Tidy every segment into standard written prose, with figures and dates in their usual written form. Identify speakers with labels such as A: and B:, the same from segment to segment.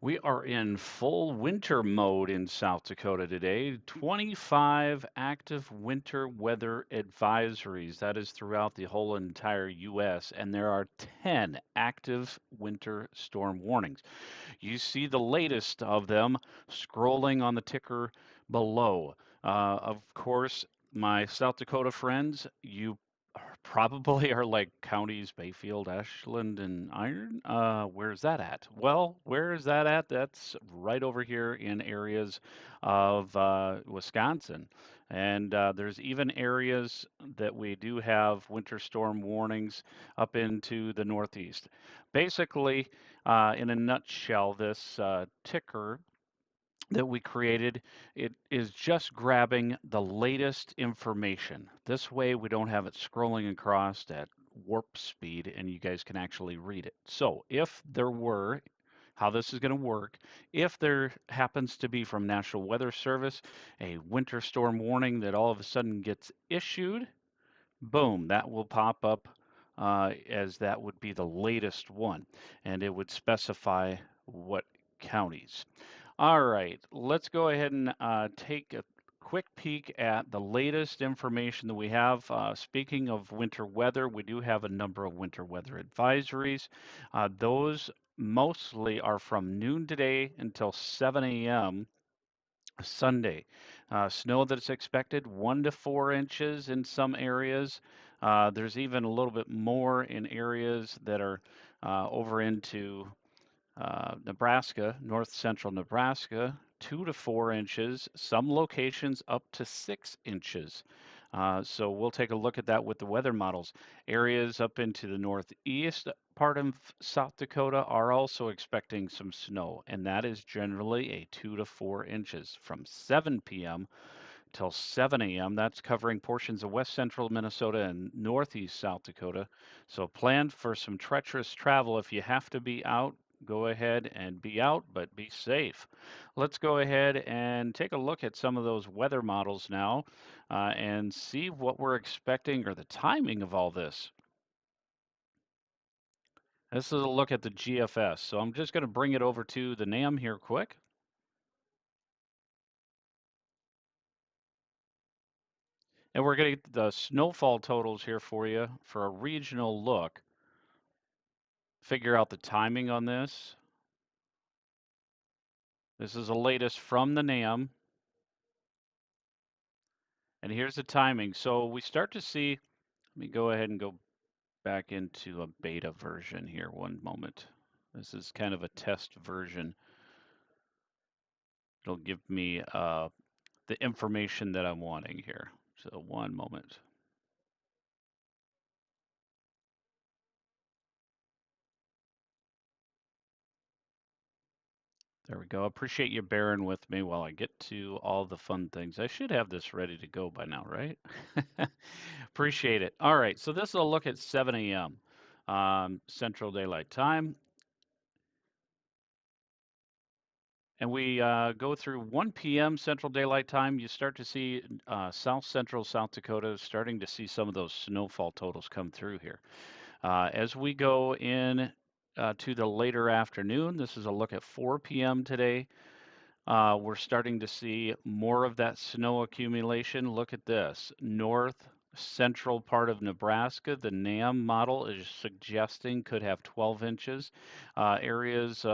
A: We are in full winter mode in South Dakota today. 25 active winter weather advisories. That is throughout the whole entire U.S. And there are 10 active winter storm warnings. You see the latest of them scrolling on the ticker below. Of course, my South Dakota friends, you probably are like counties Bayfield, Ashland, and Iron. Where's that at? Well, where is that at? That's right over here in areas of Wisconsin. And there's even areas that we do have winter storm warnings up into the Northeast. Basically, in a nutshell, this ticker that we created, it is just grabbing the latest information. This way we don't have it scrolling across at warp speed and you guys can actually read it. So if there were, how this is going to work, if there happens to be from National Weather Service a winter storm warning that all of a sudden gets issued, boom, that will pop up as that would be the latest one and it would specify what counties. All right, let's go ahead and take a quick peek at the latest information that we have. Speaking of winter weather, we do have a number of winter weather advisories. Those mostly are from noon today until 7 a.m. Sunday. Snow that's expected 1 to 4 inches in some areas. There's even a little bit more in areas that are over into Nebraska, north central Nebraska, 2 to 4 inches, some locations up to 6 inches. So we'll take a look at that with the weather models. Areas up into the northeast part of South Dakota are also expecting some snow, and that is generally a 2 to 4 inches from 7 p.m. till 7 a.m. That's covering portions of west central Minnesota and northeast South Dakota. So plan for some treacherous travel. If you have to be out, go ahead and be out, but be safe. Let's go ahead and take a look at some of those weather models now and see what we're expecting or the timing of all this. This is a look at the GFS. So I'm just going to bring it over to the NAM here quick. And we're going to get the snowfall totals here for you for a regional look. Figure out the timing on this. This is the latest from the NAM. And here's the timing. So we start to see, let me go ahead and go back into a beta version here one moment. This is kind of a test version. It'll give me the information that I'm wanting here. So one moment. There we go. Appreciate you bearing with me while I get to all the fun things. I should have this ready to go by now, right? Appreciate it. All right, so this is a look at 7 a.m. Central Daylight Time. And we go through 1 p.m. Central Daylight Time. You start to see south central South Dakota starting to see some of those snowfall totals come through here. As we go in to the later afternoon, this is a look at 4 p.m. today. We're starting to see more of that snow accumulation. Look at this. North central part of Nebraska, the NAM model is suggesting could have 12 inches. Areas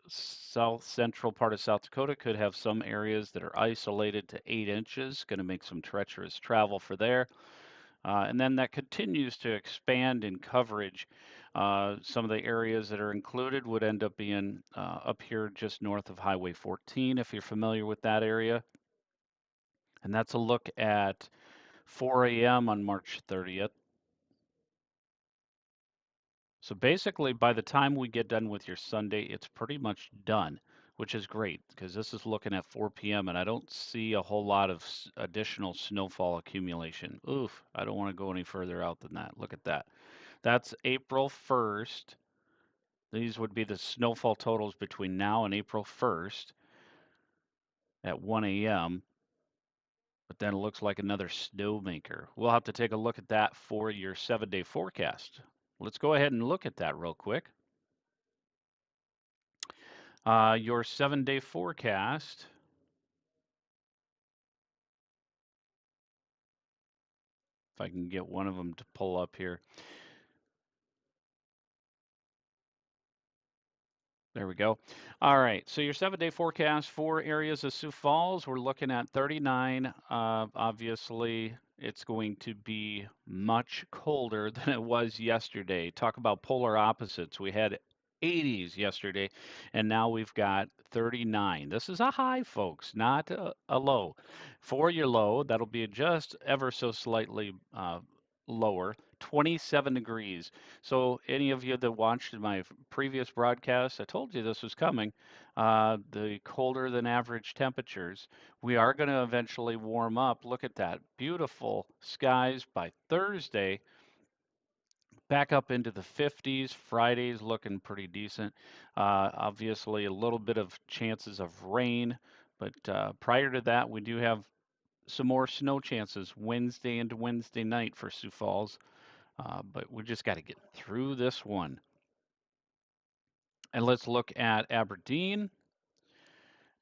A: south central part of South Dakota could have some areas that are isolated to 8 inches. Going to make some treacherous travel for there. And then that continues to expand in coverage. Some of the areas that are included would end up being up here just north of Highway 14, if you're familiar with that area. And that's a look at 4 a.m. on March 30th. So basically, by the time we get done with your Sunday, it's pretty much done, which is great because this is looking at 4 p.m. and I don't see a whole lot of additional snowfall accumulation. Oof, I don't want to go any further out than that. Look at that. That's April 1st. These would be the snowfall totals between now and April 1st at 1 a.m. But then it looks like another snowmaker. We'll have to take a look at that for your 7-day forecast. Let's go ahead and look at that real quick. Your 7-day forecast. If I can get one of them to pull up here. There we go. All right. So your 7-day forecast for areas of Sioux Falls, we're looking at 39. Obviously, it's going to be much colder than it was yesterday. Talk about polar opposites. We had 80s yesterday, and now we've got 39. This is a high, folks, not a low. For your low, that'll be just ever so slightly lower, 27 degrees. So any of you that watched my previous broadcast, I told you this was coming. The colder than average temperatures. We are going to eventually warm up. Look at that. Beautiful skies by Thursday. Back up into the 50s. Friday's looking pretty decent. Obviously, a little bit of chances of rain. But prior to that, we do have some more snow chances Wednesday into Wednesday night for Sioux Falls. But we just got to get through this one. And let's look at Aberdeen.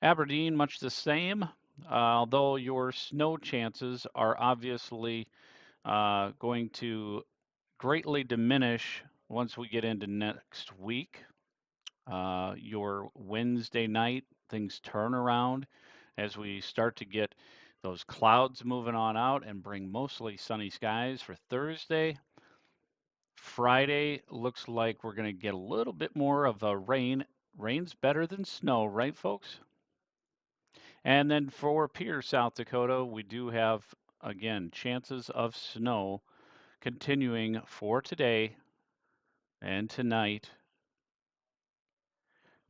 A: Aberdeen, much the same, although your snow chances are obviously going to greatly diminish once we get into next week. Your Wednesday night, things turn around as we start to get those clouds moving on out and bring mostly sunny skies for Thursday. Friday looks like we're going to get a little bit more of a rain. Rain's better than snow, right, folks? And then for Pierre, South Dakota, we do have, again, chances of snow continuing for today and tonight.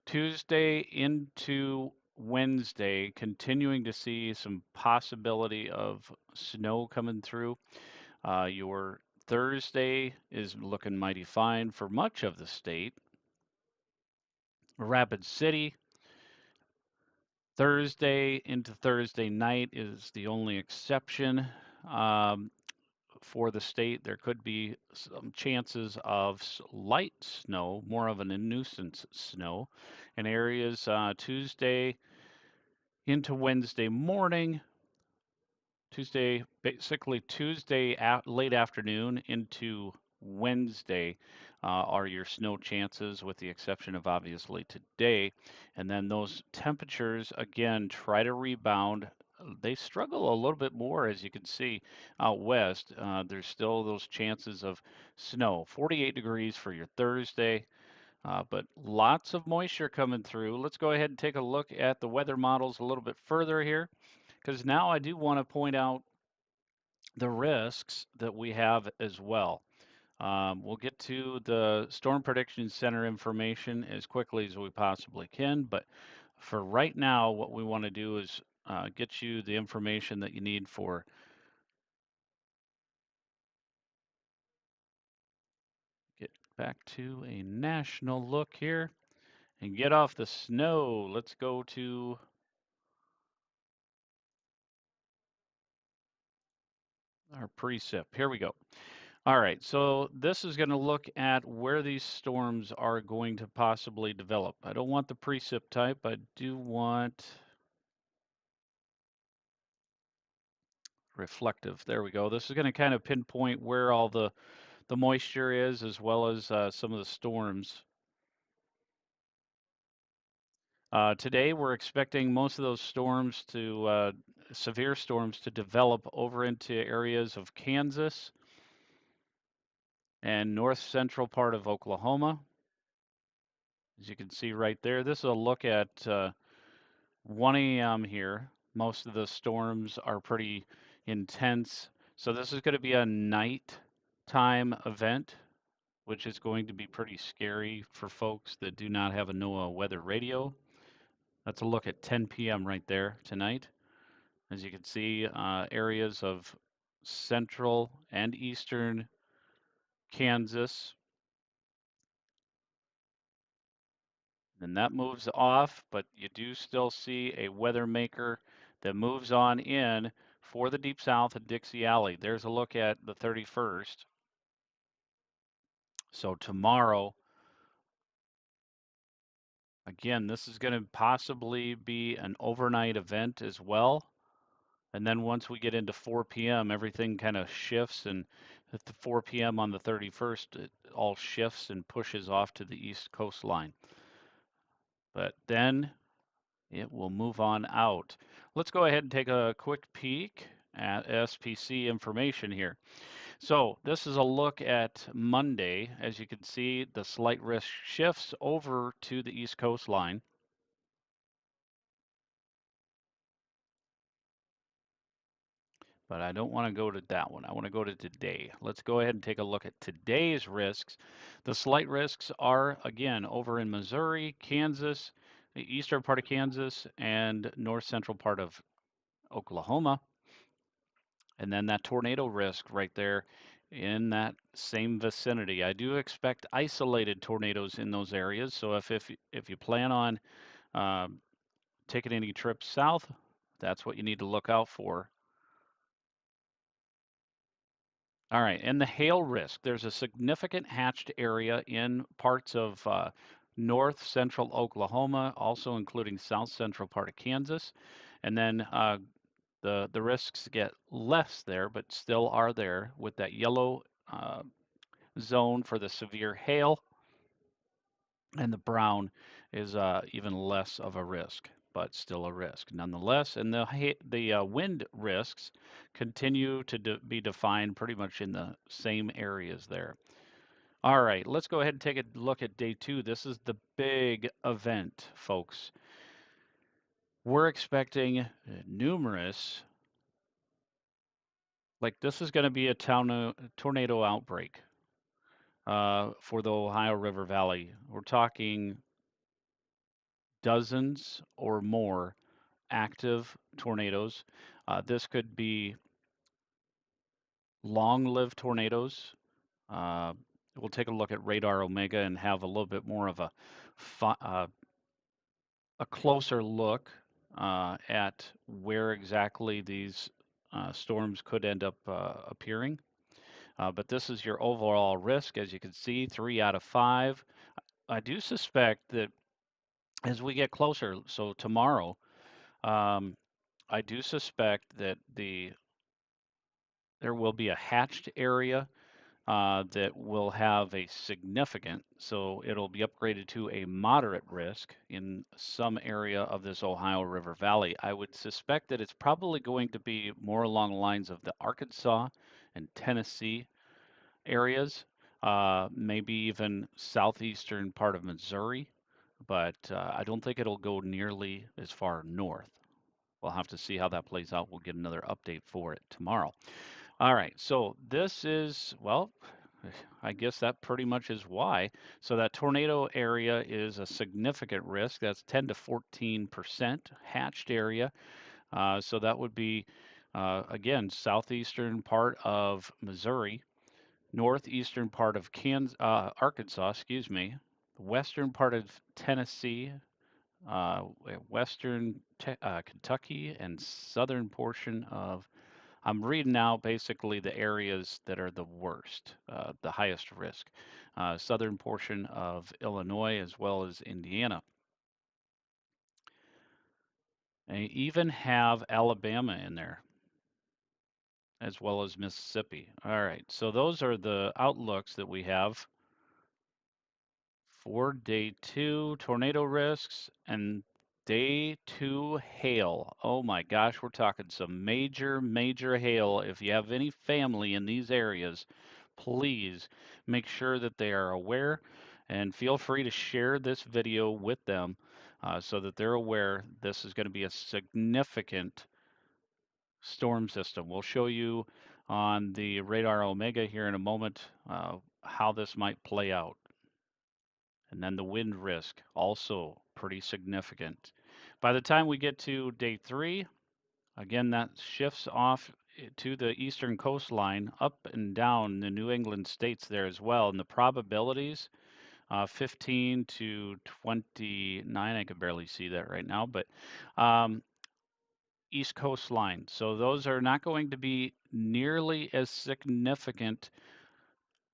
A: Tuesday into Wednesday, continuing to see some possibility of snow coming through. Your Thursday is looking mighty fine for much of the state. Rapid City, Thursday into Thursday night is the only exception for the state. There could be some chances of light snow, more of a nuisance snow, in areas Tuesday into Wednesday morning. Basically Tuesday late afternoon into Wednesday are your snow chances, with the exception of obviously today. And then those temperatures, again, try to rebound. They struggle a little bit more, as you can see out west. There's still those chances of snow. 48 degrees for your Thursday, but lots of moisture coming through. Let's go ahead and take a look at the weather models a little bit further here, because now I do want to point out the risks that we have as well. We'll get to the Storm Prediction Center information as quickly as we possibly can, but for right now, what we want to do is get you the information that you need for get back to a national look here and get off the snow. Let's go to our precip. Here we go. All right, so this is going to look at where these storms are going to possibly develop. I don't want the precip type. I do want reflective. There we go. This is going to kind of pinpoint where all the moisture is, as well as some of the storms. Today, we're expecting most of those storms to, severe storms to develop over into areas of Kansas and north central part of Oklahoma. As you can see right there, this is a look at 1 a.m. here. Most of the storms are pretty intense. So this is going to be a nighttime event, which is going to be pretty scary for folks that do not have a NOAA weather radio. That's a look at 10 p.m. right there tonight. As you can see, areas of central and eastern Kansas. And that moves off, but you do still see a weather maker that moves on in for the Deep South and Dixie Alley. There's a look at the 31st. So tomorrow, Again, this is going to possibly be an overnight event as well. And then once we get into 4 p.m., everything kind of shifts. And at the 4 p.m. on the 31st, it all shifts and pushes off to the east coastline. But then it will move on out. Let's go ahead and take a quick peek at SPC information here. So this is a look at Monday. As you can see, the slight risk shifts over to the east coastline. But I don't want to go to that one. I want to go to today. Let's go ahead and take a look at today's risks. The slight risks are, again, over in Missouri, Kansas, the eastern part of Kansas, and north central part of Oklahoma. And then that tornado risk right there in that same vicinity. I do expect isolated tornadoes in those areas. So if you plan on taking any trips south, that's what you need to look out for. All right, and the hail risk. There's a significant hatched area in parts of north central Oklahoma, also including south central part of Kansas. And then the risks get less there, but still are there with that yellow zone for the severe hail, and the brown is even less of a risk, but still a risk nonetheless. And the wind risks continue to be defined pretty much in the same areas there. All right, let's go ahead and take a look at day 2. This is the big event, folks. We're expecting numerous, like this is going to be a tornado outbreak for the Ohio River Valley. We're talking dozens or more active tornadoes. This could be long-lived tornadoes. Uh, we'll take a look at Radar Omega and have a little bit more of a closer look at where exactly these storms could end up appearing. But this is your overall risk. As you can see, 3 out of 5. I do suspect that as we get closer, so tomorrow, um, I do suspect that there will be a hatched area that will have a significant, so it'll be upgraded to a moderate risk in some area of this Ohio River Valley. I would suspect that it's probably going to be more along the lines of the Arkansas and Tennessee areas, maybe even southeastern part of Missouri, but I don't think it'll go nearly as far north. We'll have to see how that plays out. We'll get another update for it tomorrow. All right, so this is, well, I guess that pretty much is why. So that tornado area is a significant risk. That's 10 to 14% hatched area. So that would be, again, southeastern part of Missouri, northeastern part of Arkansas, excuse me, western part of Tennessee, uh, western Kentucky, and southern portion of, I'm reading now basically the areas that are the worst, the highest risk. Southern portion of Illinois as well as Indiana. They even have Alabama in there as well as Mississippi. All right, so those are the outlooks that we have for day 2, tornado risks, and day 2 hail. Oh my gosh, we're talking some major, major hail. If you have any family in these areas, please make sure that they are aware and feel free to share this video with them so that they're aware this is going to be a significant storm system. We'll show you on the Radar Omega here in a moment how this might play out. And then the wind risk, also pretty significant. By the time we get to day 3, again, that shifts off to the eastern coastline, up and down the New England states there as well. And the probabilities, 15 to 29, I can barely see that right now, but east coastline. So those are not going to be nearly as significant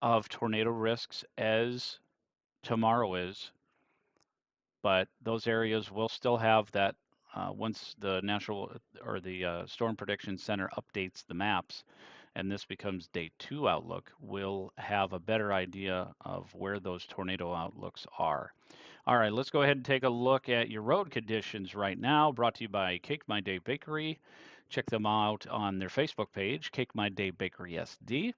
A: of tornado risks as tomorrow is, but those areas will still have that once the natural or the Storm Prediction Center updates the maps and this becomes day 2 outlook, we'll have a better idea of where those tornado outlooks are. All right, let's go ahead and take a look at your road conditions right now, brought to you by Cake My Day Bakery. Check them out on their Facebook page, Cake My Day Bakery SD.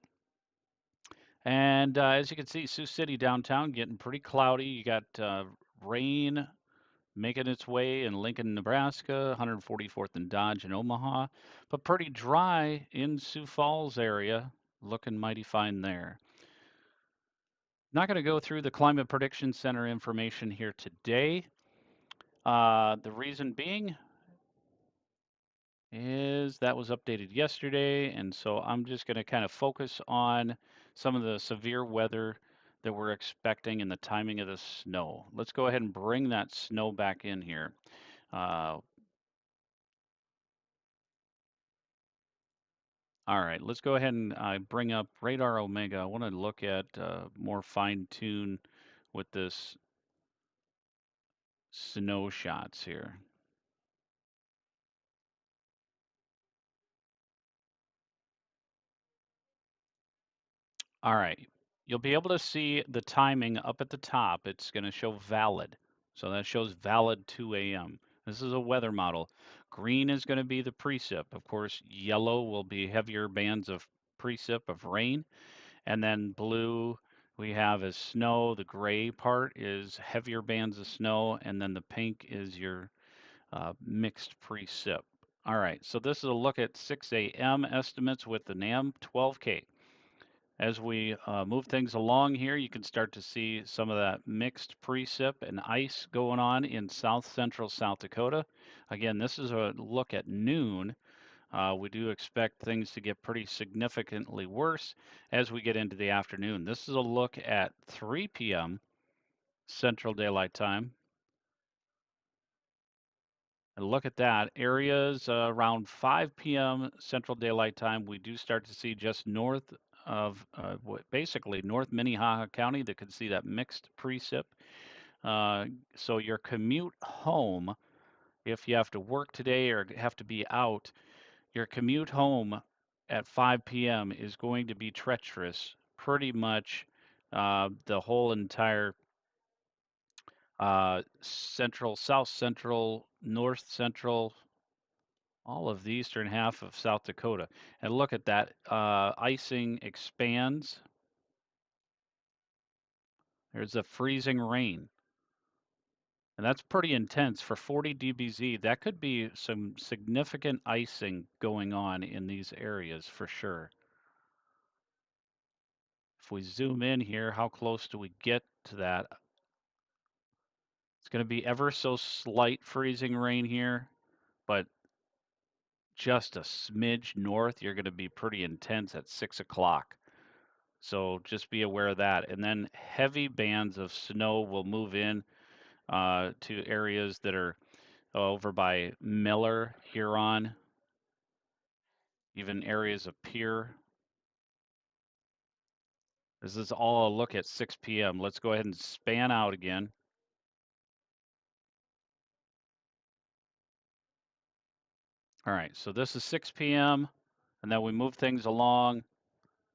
A: And as you can see, Sioux City downtown getting pretty cloudy. You got rain making its way in Lincoln, Nebraska, 144th and Dodge in Omaha, but pretty dry in Sioux Falls area. Looking mighty fine there. Not going to go through the Climate Prediction Center information here today. The reason being is that was updated yesterday, and so I'm just going to kind of focus on some of the severe weather that we're expecting and the timing of the snow. Let's go ahead and bring that snow back in here. All right, let's go ahead and bring up Radar Omega. I want to look at more fine tune with this snow shots here. All right, you'll be able to see the timing up at the top. It's going to show valid. So that shows valid 2 a.m. This is a weather model. Green is going to be the precip. Of course, yellow will be heavier bands of precip of rain. And then blue we have as snow. The gray part is heavier bands of snow. And then the pink is your mixed precip. All right, so this is a look at 6 a.m. estimates with the NAM 12K. As we move things along here, you can start to see some of that mixed precip and ice going on in south central South Dakota. Again, this is a look at noon. We do expect things to get pretty significantly worse as we get into the afternoon. This is a look at 3 p.m. Central Daylight Time. And look at that. Areas around 5 p.m. Central Daylight Time, we do start to see just north of basically North Minnehaha County that could see that mixed precip. So your commute home, if you have to work today or have to be out, your commute home at 5 p.m. is going to be treacherous pretty much the whole entire central, south central, north central, all of the eastern half of South Dakota. And look at that, icing expands. There's a freezing rain. And that's pretty intense for 40 dBz. That could be some significant icing going on in these areas for sure. If we zoom in here, how close do we get to that? It's going to be ever so slight freezing rain here, but just a smidge north, you're going to be pretty intense at 6 o'clock. So just be aware of that. And then heavy bands of snow will move in to areas that are over by Miller, Huron, even areas of Pierre. This is all a look at 6 p.m. Let's go ahead and span out again. All right, so this is 6 p.m. and then we move things along.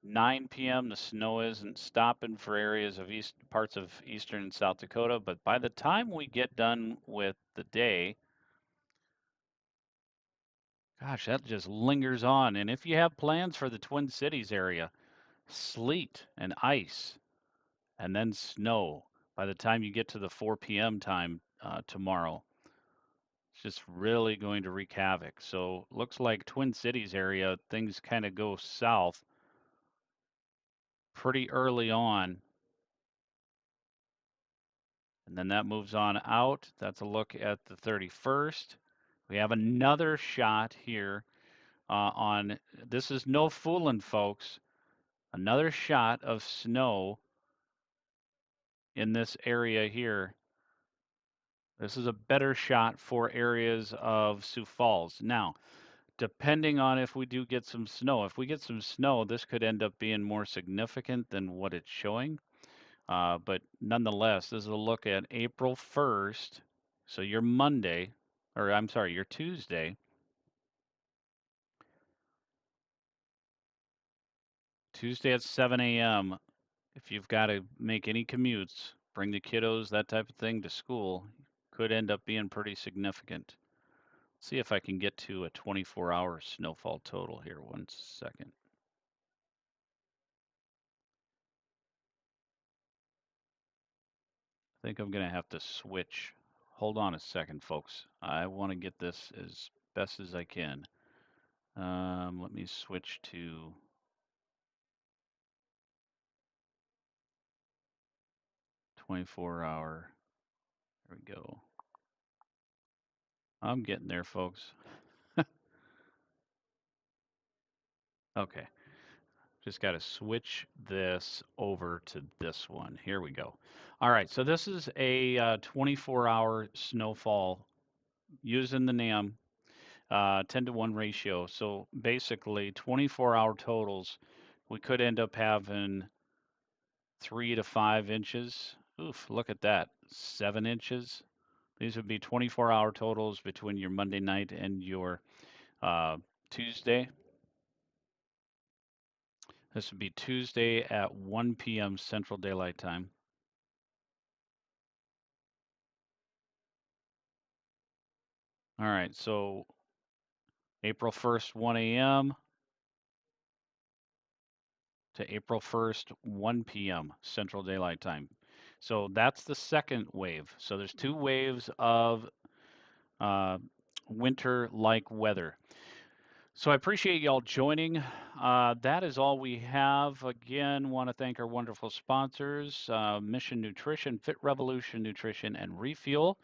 A: 9 p.m. the snow isn't stopping for areas of parts of eastern and South Dakota, but by the time we get done with the day, gosh, that just lingers on. And if you have plans for the Twin Cities area, sleet and ice and then snow by the time you get to the 4 p.m. time tomorrow. It's just really going to wreak havoc. So looks like Twin Cities area, things kind of go south pretty early on. And then that moves on out. That's a look at the 31st. We have another shot here on, this is no fooling, folks. Another shot of snow in this area here. This is a better shot for areas of Sioux Falls. Now, depending on if we do get some snow, if we get some snow, this could end up being more significant than what it's showing. But nonetheless, this is a look at April 1st. So your Monday, or I'm sorry, your Tuesday, Tuesday at 7 a.m. If you've got to make any commutes, bring the kiddos, that type of thing to school, could end up being pretty significant. See if I can get to a 24-hour snowfall total here. 1 second. I think I'm going to have to switch. Hold on a second, folks. I want to get this as best as I can. Let me switch to 24-hour. There we go. I'm getting there, folks. Okay. Just got to switch this over to this one. Here we go. All right. So this is a 24-hour snowfall using the NAM 10-to-1 ratio. So basically, 24-hour totals, we could end up having 3 to 5 inches. Oof, look at that. 7 inches. These would be 24-hour totals between your Monday night and your uh, Tuesday. This would be Tuesday at 1 p.m. Central Daylight Time. All right, so April 1st, 1 a.m. to April 1st, 1 p.m. Central Daylight Time. So that's the second wave. So there's two waves of uh, winter-like weather. So I appreciate y'all joining. That is all we have. Again, want to thank our wonderful sponsors, Mission Nutrition, Fit Revolution Nutrition, and Refuel.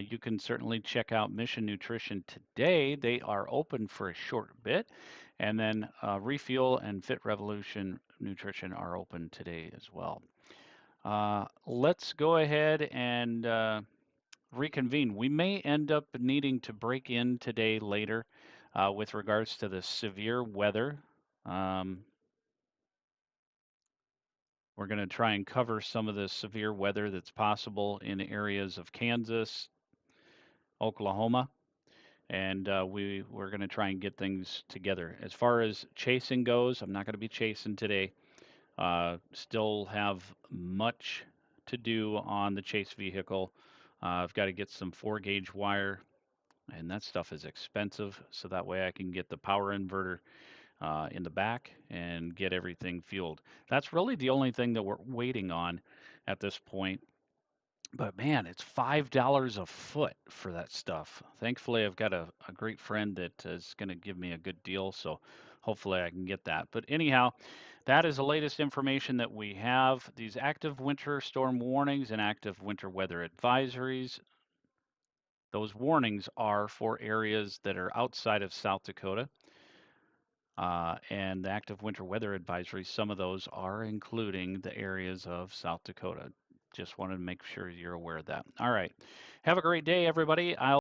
A: You can certainly check out Mission Nutrition today. They are open for a short bit. And then Refuel and Fit Revolution Nutrition are open today as well. Let's go ahead and reconvene. We may end up needing to break in today later with regards to the severe weather. Um, we're going to try and cover some of the severe weather that's possible in areas of Kansas, Oklahoma, and we're going to try and get things together. As far as chasing goes, I'm not going to be chasing today. Still have much to do on the chase vehicle. I've got to get some 4-gauge wire, and that stuff is expensive, so that way I can get the power inverter in the back and get everything fueled. That's really the only thing that we're waiting on at this point. But man, it's $5 a foot for that stuff. Thankfully, I've got a great friend that is going to give me a good deal, so hopefully I can get that. But anyhow, that is the latest information that we have. These active winter storm warnings and active winter weather advisories, those warnings are for areas that are outside of South Dakota. And the active winter weather advisories, some of those are including the areas of South Dakota. Just wanted to make sure you're aware of that. All right. Have a great day, everybody. I'll